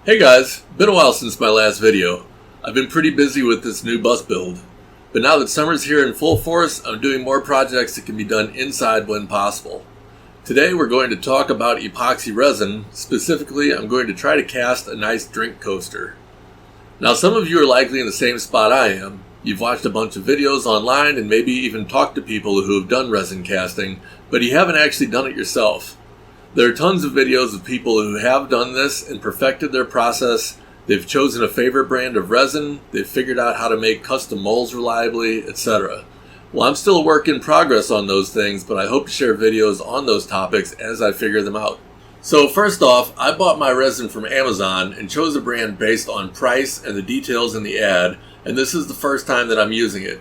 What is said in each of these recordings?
Hey guys, been a while since my last video. I've been pretty busy with this new bus build, but now that summer's here in full force, I'm doing more projects that can be done inside when possible. Today we're going to talk about epoxy resin. Specifically, I'm going to try to cast a nice drink coaster. Now some of you are likely in the same spot I am. You've watched a bunch of videos online and maybe even talked to people who have done resin casting, but you haven't actually done it yourself. There are tons of videos of people who have done this and perfected their process. They've chosen a favorite brand of resin, they've figured out how to make custom molds reliably, etc. Well, I'm still a work in progress on those things, but I hope to share videos on those topics as I figure them out. So first off, I bought my resin from Amazon and chose a brand based on price and the details in the ad, and this is the first time that I'm using it.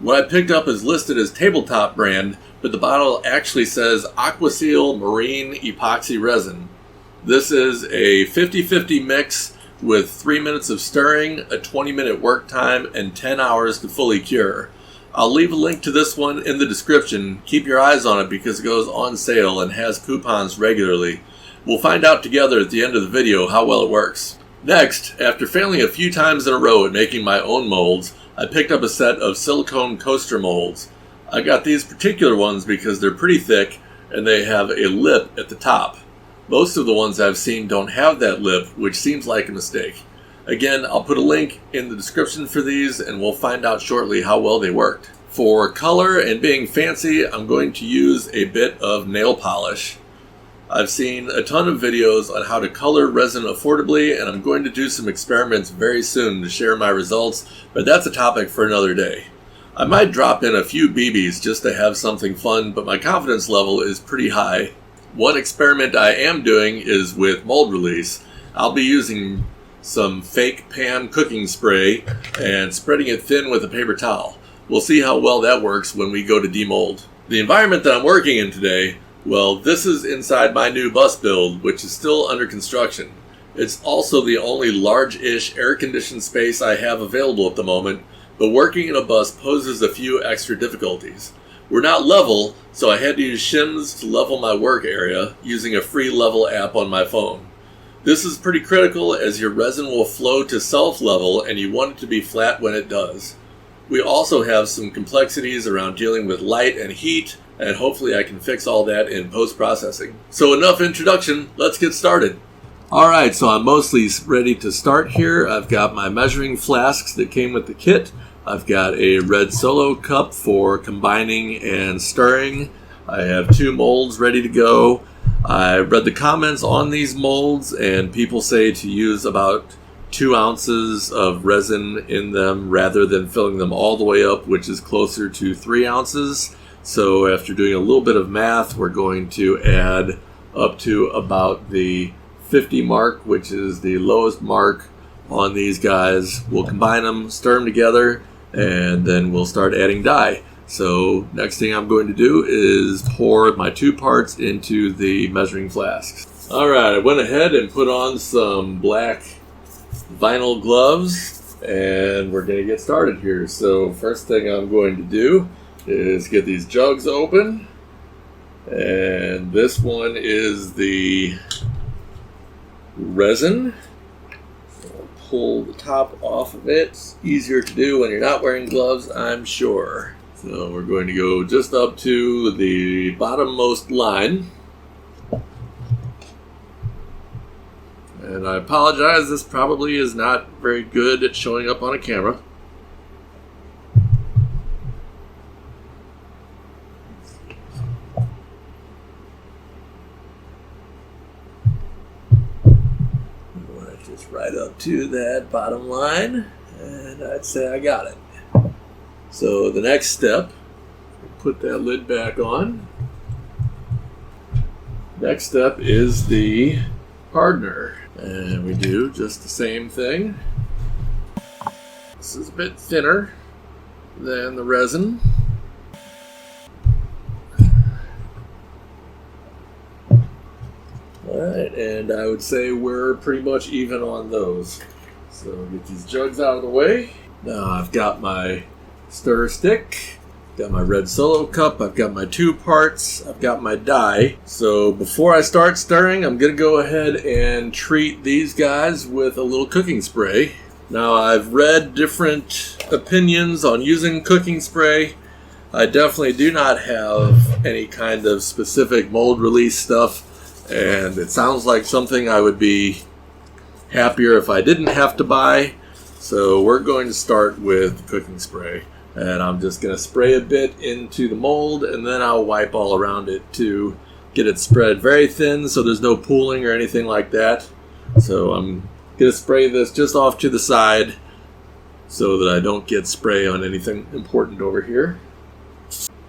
What I picked up is listed as tabletop brand, but the bottle actually says Aquaseal Marine Epoxy Resin. This is a 50-50 mix with 3 minutes of stirring, a 20-minute work time, and 10 hours to fully cure. I'll leave a link to this one in the description. Keep your eyes on it because it goes on sale and has coupons regularly. We'll find out together at the end of the video how well it works. Next, after failing a few times in a row at making my own molds, I picked up a set of silicone coaster molds. I got these particular ones because they're pretty thick and they have a lip at the top. Most of the ones I've seen don't have that lip, which seems like a mistake. Again, I'll put a link in the description for these and we'll find out shortly how well they worked. For color and being fancy, I'm going to use a bit of nail polish. I've seen a ton of videos on how to color resin affordably, and I'm going to do some experiments very soon to share my results, but that's a topic for another day. I might drop in a few BBs just to have something fun, but my confidence level is pretty high. One experiment I am doing is with mold release. I'll be using some fake pan cooking spray and spreading it thin with a paper towel. We'll see how well that works when we go to demold. The environment that I'm working in today, well, this is inside my new bus build, which is still under construction. It's also the only large-ish air-conditioned space I have available at the moment, but working in a bus poses a few extra difficulties. We're not level, so I had to use shims to level my work area using a free level app on my phone. This is pretty critical as your resin will flow to self-level and you want it to be flat when it does. We also have some complexities around dealing with light and heat, and hopefully I can fix all that in post-processing. So enough introduction, let's get started. Alright, so I'm mostly ready to start here. I've got my measuring flasks that came with the kit. I've got a red solo cup for combining and stirring. I have 2 molds ready to go. I read the comments on these molds and people say to use about 2 ounces of resin in them rather than filling them all the way up, which is closer to 3 ounces. So after doing a little bit of math, we're going to add up to about the 50 mark, which is the lowest mark on these guys. We'll combine them, stir them together, and then we'll start adding dye. So next thing I'm going to do is pour my 2 parts into the measuring flasks. Alright, I went ahead and put on some black vinyl gloves and we're going to get started here. So first thing I'm going to do is get these jugs open, and this one is the resin. I'll pull the top off of it. It's easier to do when you're not wearing gloves, I'm sure. So we're going to go just up to the bottommost line. And I apologize, this probably is not very good at showing up on a camera. Just right up to that bottom line, and I'd say I got it. So the next step, put that lid back on. Next step is the hardener, and we do just the same thing. This is a bit thinner than the resin. Alright, and I would say we're pretty much even on those. So get these jugs out of the way. Now I've got my stir stick. Got my red solo cup, I've got my 2 parts, I've got my die. So before I start stirring, I'm going to go ahead and treat these guys with a little cooking spray. Now, I've read different opinions on using cooking spray. I definitely do not have any kind of specific mold release stuff, and it sounds like something I would be happier if I didn't have to buy. So we're going to start with cooking spray. And I'm just going to spray a bit into the mold, and then I'll wipe all around it to get it spread very thin so there's no pooling or anything like that. So I'm going to spray this just off to the side so that I don't get spray on anything important over here.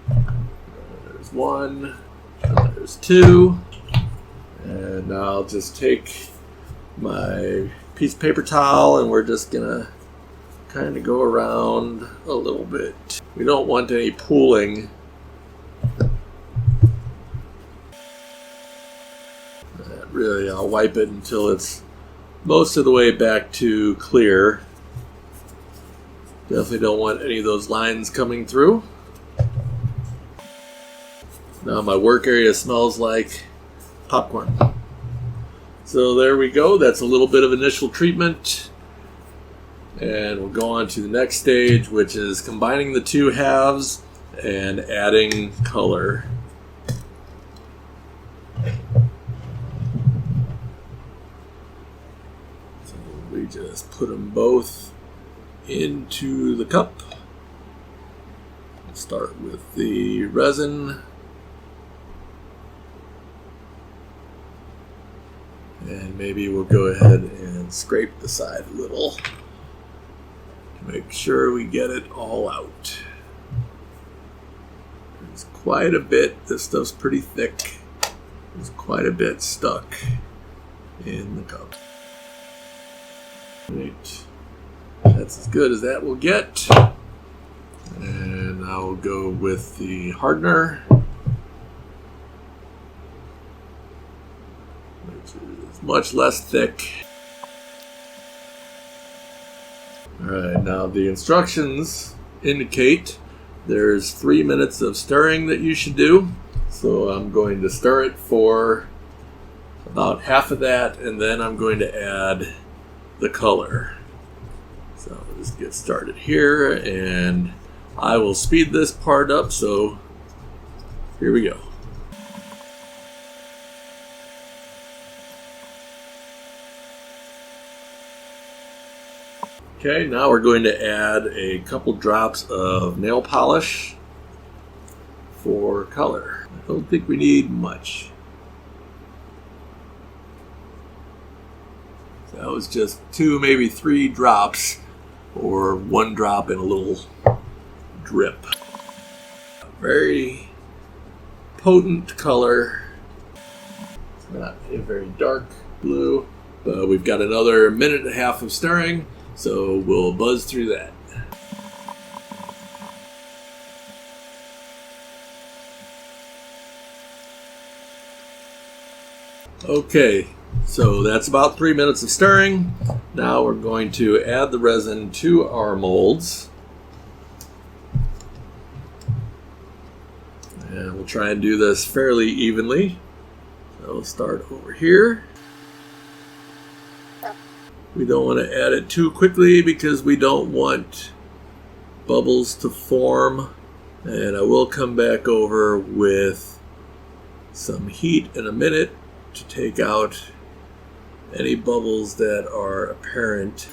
There's 1, and there's 2. And now I'll just take my piece of paper towel, and we're just going to kind of go around a little bit. We don't want any pooling. Really, I'll wipe it until it's most of the way back to clear. Definitely don't want any of those lines coming through. Now my work area smells like popcorn. So there we go. That's a little bit of initial treatment. And we'll go on to the next stage, which is combining the 2 halves and adding color. So we just put them both into the cup. We'll start with the resin. And maybe we'll go ahead and scrape the side a little. Make sure we get it all out. There's quite a bit. This stuff's pretty thick. There's quite a bit stuck in the cup. Right. That's as good as that will get. And I'll go with the hardener, which is much less thick. Alright, now the instructions indicate there's 3 minutes of stirring that you should do. So I'm going to stir it for about half of that, and then I'm going to add the color. So I'll just get started here, and I will speed this part up, so here we go. Okay, now we're going to add a couple drops of nail polish for color. I don't think we need much. So that was just 2, maybe 3 drops, or 1 drop in a little drip. A very potent color. It's not a very dark blue, but we've got another 1.5 minutes of stirring. So we'll buzz through that. Okay, so that's about 3 minutes of stirring. Now we're going to add the resin to our molds. And we'll try and do this fairly evenly. So we'll start over here. We don't want to add it too quickly because we don't want bubbles to form. And I will come back over with some heat in a minute to take out any bubbles that are apparent.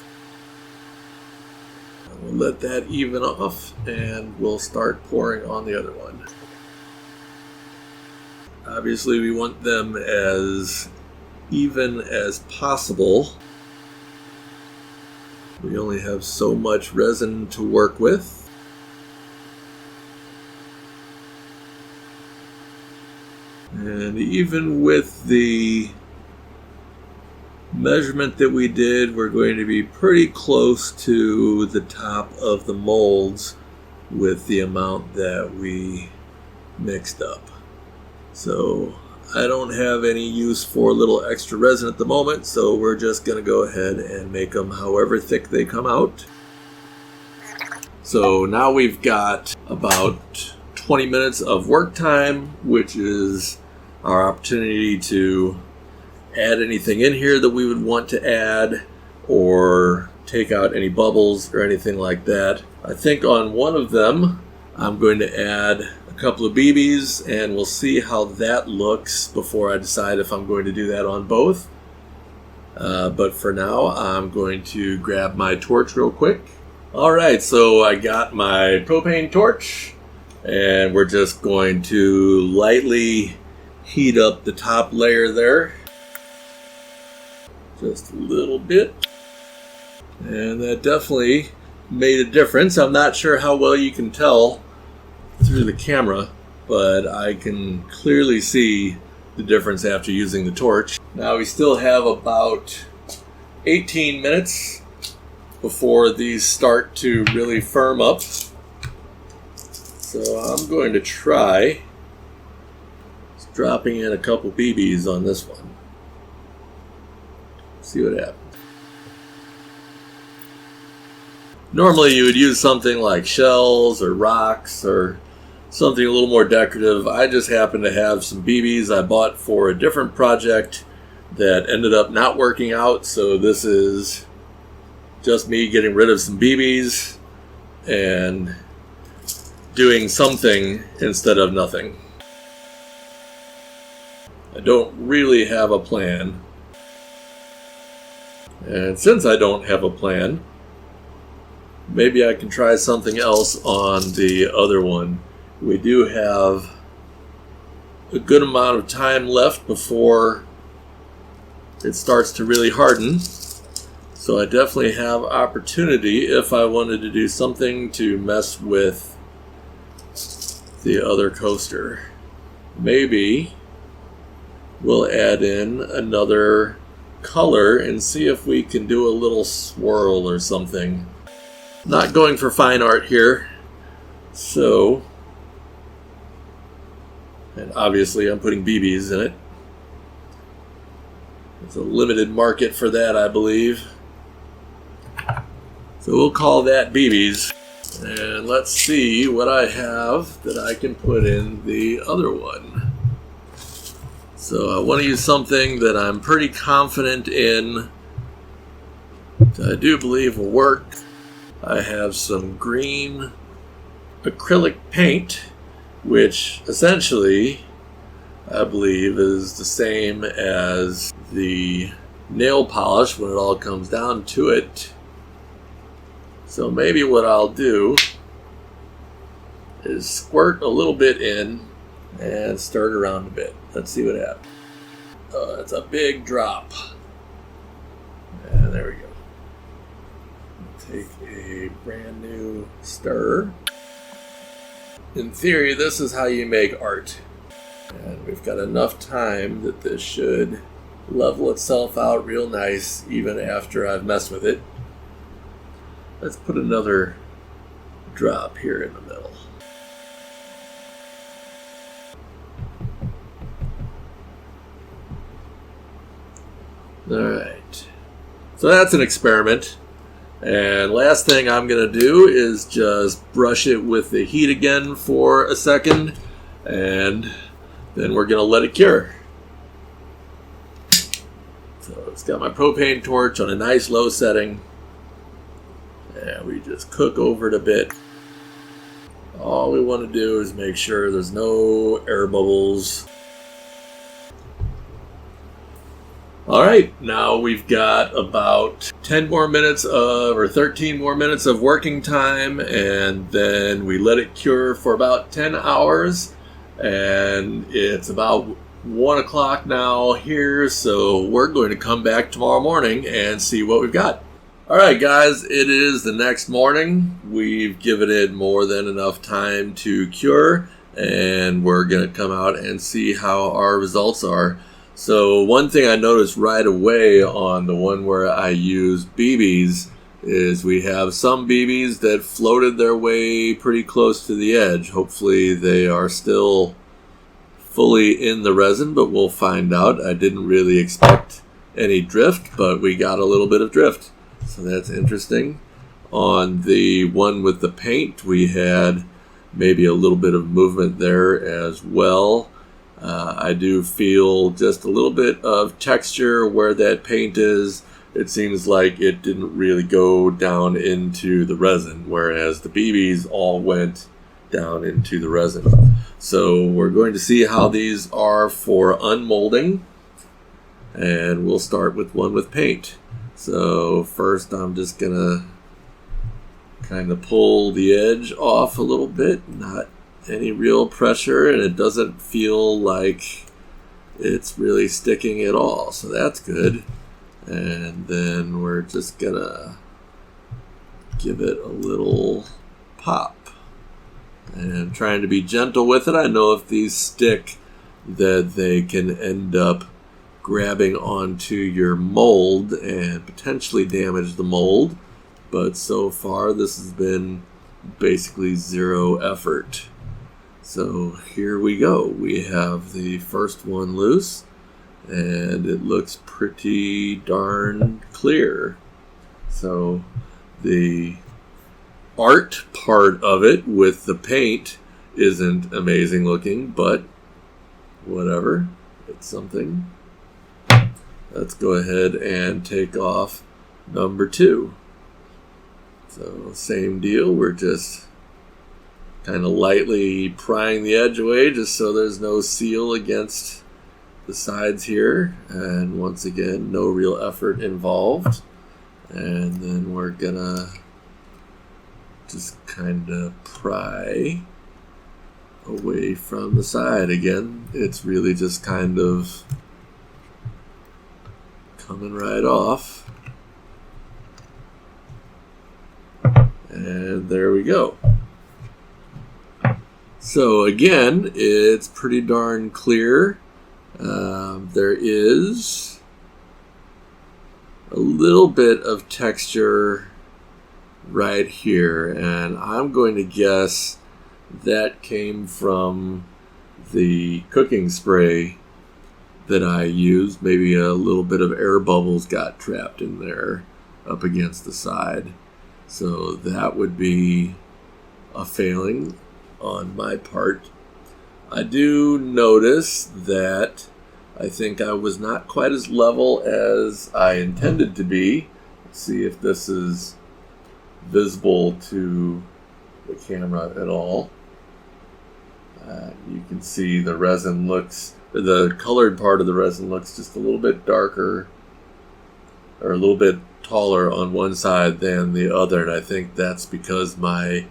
We'll let that even off, and we'll start pouring on the other one. Obviously, we want them as even as possible. We only have so much resin to work with. And even with the measurement that we did, we're going to be pretty close to the top of the molds with the amount that we mixed up. So I don't have any use for a little extra resin at the moment, so we're just going to go ahead and make them however thick they come out. So now we've got about 20 minutes of work time, which is our opportunity to add anything in here that we would want to add or take out any bubbles or anything like that. I think on one of them I'm going to add a couple of BBs, and we'll see how that looks before I decide if I'm going to do that on both. But for now, I'm going to grab my torch real quick. Alright, so I got my propane torch, and we're just going to lightly heat up the top layer there. Just a little bit. And that definitely made a difference. I'm not sure how well you can tell through the camera, but I can clearly see the difference after using the torch. Now we still have about 18 minutes before these start to really firm up. So I'm going to try dropping in a couple BBs on this one. See what happens. Normally you would use something like shells or rocks or something a little more decorative. I just happen to have some BBs I bought for a different project that ended up not working out, so this is just me getting rid of some BBs and doing something instead of nothing. I don't really have a plan, and since I don't have a plan, maybe I can try something else on the other one. We do have a good amount of time left before it starts to really harden. So I definitely have opportunity if I wanted to do something to mess with the other coaster. Maybe we'll add in another color and see if we can do a little swirl or something. Not going for fine art here, so, and obviously I'm putting BBs in it. There's a limited market for that, I believe. So we'll call that BBs, and let's see what I have that I can put in the other one. So I want to use something that I'm pretty confident in, that I do believe will work. I have some green acrylic paint, which essentially I believe is the same as the nail polish when it all comes down to it. So maybe what I'll do is squirt a little bit in and stir it around a bit. Let's see what happens. It's a big drop. And there we go. Take a brand new stir. In theory, this is how you make art. And we've got enough time that this should level itself out real nice even after I've messed with it. Let's put another drop here in the middle. Alright. So that's an experiment. And last thing I'm going to do is just brush it with the heat again for a second, and then we're going to let it cure. So it's got my propane torch on a nice low setting, and we just cook over it a bit. All we want to do is make sure there's no air bubbles. Alright, now we've got about 10 more minutes or 13 more minutes of working time, and then we let it cure for about 10 hours, and it's about 1 o'clock now here, so we're going to come back tomorrow morning and see what we've got. Alright guys, it is the next morning. We've given it more than enough time to cure, and we're going to come out and see how our results are. So one thing I noticed right away on the one where I used BBs is we have some BBs that floated their way pretty close to the edge. Hopefully they are still fully in the resin, but we'll find out. I didn't really expect any drift, but we got a little bit of drift. So that's interesting. On the one with the paint, we had maybe a little bit of movement there as well. I do feel just a little bit of texture where that paint is. It seems like it didn't really go down into the resin, whereas the BBs all went down into the resin. So we're going to see how these are for unmolding, and we'll start with one with paint. So first I'm just gonna kind of pull the edge off a little bit, not any real pressure, and it doesn't feel like it's really sticking at all, so that's good. And then we're just gonna give it a little pop and trying to be gentle with it. I know if these stick that they can end up grabbing onto your mold and potentially damage the mold, but so far this has been basically zero effort. So here we go. We have the first one loose, and it looks pretty darn clear. So the art part of it with the paint isn't amazing looking, but whatever, it's something. Let's go ahead and take off number 2. So same deal, we're just kind of lightly prying the edge away just so there's no seal against the sides here, and once again no real effort involved. And then we're gonna just kind of pry away from the side. Again, it's really just kind of coming right off, and there we go. So again, it's pretty darn clear. There is a little bit of texture right here, and I'm going to guess that came from the cooking spray that I used. Maybe a little bit of air bubbles got trapped in there up against the side. So that would be a failing on my part. I do notice that I think I was not quite as level as I intended to be. Let's see if this is visible to the camera at all. You can see the resin looks, the colored part of the resin looks just a little bit darker, or a little bit taller on one side than the other, and I think that's because my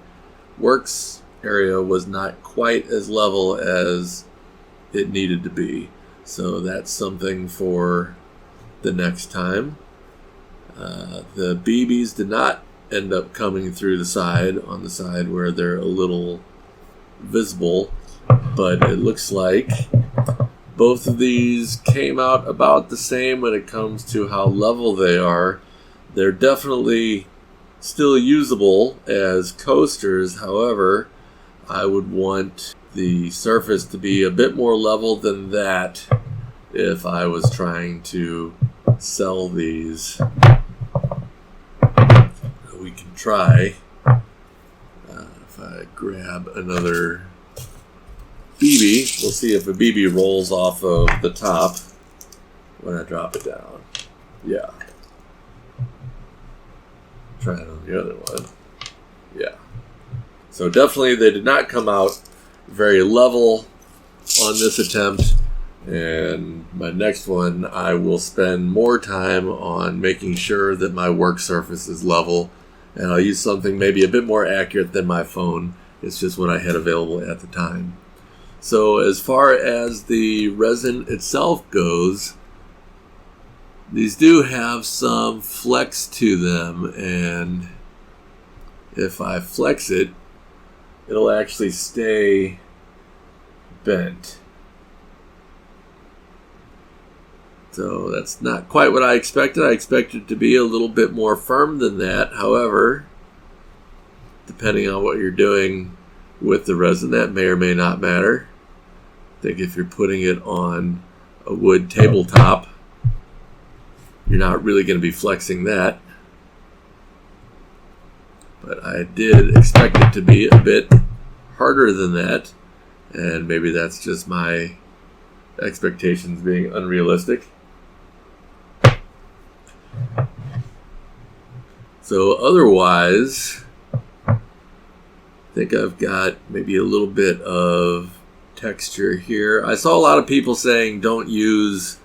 works area was not quite as level as it needed to be. So that's something for the next time. The BBs did not end up coming through the side, on the side where they're a little visible, but it looks like both of these came out about the same when it comes to how level they are. They're definitely still usable as coasters. However, I would want the surface to be a bit more level than that if I was trying to sell these. We can try. If I grab another BB, we'll see if a BB rolls off of the top when I drop it down. Yeah. Try it on the other one. Yeah. So definitely they did not come out very level on this attempt, and my next one I will spend more time on making sure that my work surface is level, and I'll use something maybe a bit more accurate than my phone. It's just what I had available at the time. So as far as the resin itself goes, these do have some flex to them, and if I flex it, it'll actually stay bent. So that's not quite what I expected. I expected it to be a little bit more firm than that. However, depending on what you're doing with the resin, that may or may not matter. I think if you're putting it on a wood tabletop, you're not really going to be flexing that. But I did expect it to be a bit harder than that, and maybe that's just my expectations being unrealistic. So otherwise, I think I've got maybe a little bit of texture here. I saw a lot of people saying don't use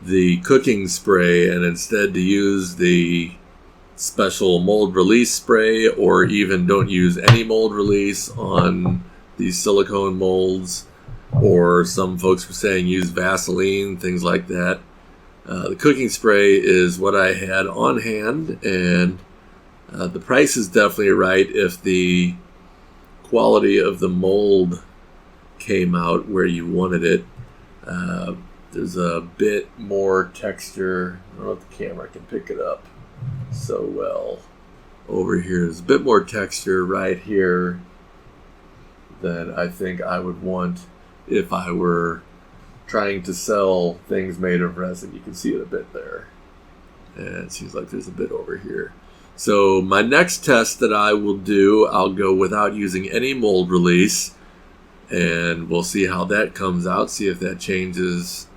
the cooking spray and instead to use the special mold release spray, or even don't use any mold release on these silicone molds, or some folks were saying use Vaseline, things like that. The cooking spray is what I had on hand, and the price is definitely right if the quality of the mold came out where you wanted it. There's a bit more texture. I don't know if the camera can pick it up so well. Over here, there's a bit more texture right here than I think I would want if I were trying to sell things made of resin. You can see it a bit there. And it seems like there's a bit over here. So my next test that I will do, I'll go without using any mold release, and we'll see how that comes out, see if that changes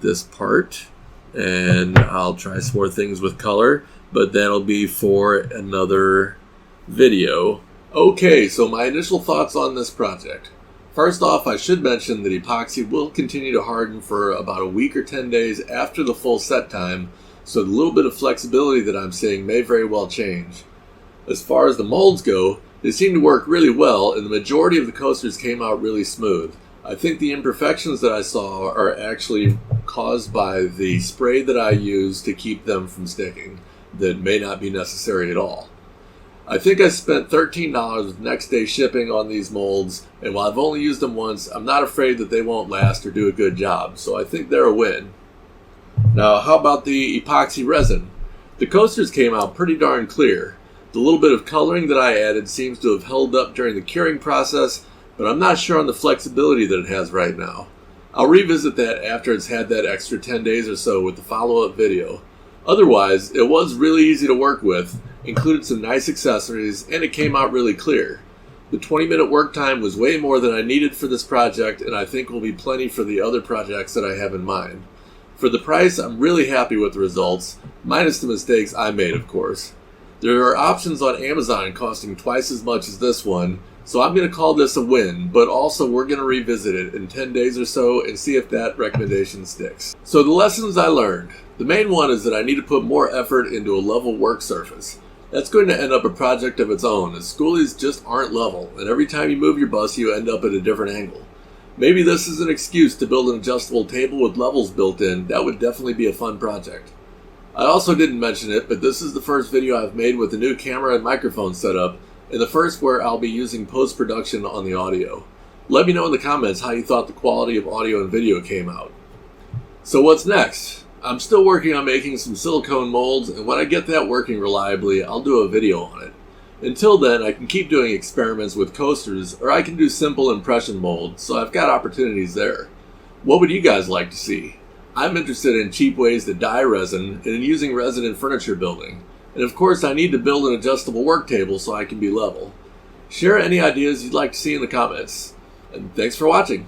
this part. And I'll try some more things with color, but that'll be for another video. Okay, so my initial thoughts on this project. First off, I should mention that epoxy will continue to harden for about a week or 10 days after the full set time, so the little bit of flexibility that I'm seeing may very well change. As far as the molds go, they seem to work really well, and the majority of the coasters came out really smooth. I think the imperfections that I saw are actually caused by the spray that I use to keep them from sticking, that may not be necessary at all. I think I spent $13 with next day shipping on these molds, and while I've only used them once, I'm not afraid that they won't last or do a good job, so I think they're a win. Now, how about the epoxy resin? The coasters came out pretty darn clear. The little bit of coloring that I added seems to have held up during the curing process, but I'm not sure on the flexibility that it has right now. I'll revisit that after it's had that extra 10 days or so with the follow-up video. Otherwise, it was really easy to work with, included some nice accessories, and it came out really clear. The 20-minute work time was way more than I needed for this project, and I think will be plenty for the other projects that I have in mind. For the price, I'm really happy with the results, minus the mistakes I made, of course. There are options on Amazon costing twice as much as this one, so I'm going to call this a win, but also we're going to revisit it in 10 days or so and see if that recommendation sticks. So the lessons I learned. The main one is that I need to put more effort into a level work surface. That's going to end up a project of its own, as Skoolies just aren't level, and every time you move your bus you end up at a different angle. Maybe this is an excuse to build an adjustable table with levels built in. That would definitely be a fun project. I also didn't mention it, but this is the first video I've made with a new camera and microphone setup, and the first where I'll be using post-production on the audio. Let me know in the comments how you thought the quality of audio and video came out. So what's next? I'm still working on making some silicone molds, and when I get that working reliably, I'll do a video on it. Until then, I can keep doing experiments with coasters, or I can do simple impression molds, so I've got opportunities there. What would you guys like to see? I'm interested in cheap ways to dye resin and in using resin in furniture building. And of course, I need to build an adjustable work table so I can be level. Share any ideas you'd like to see in the comments. And thanks for watching.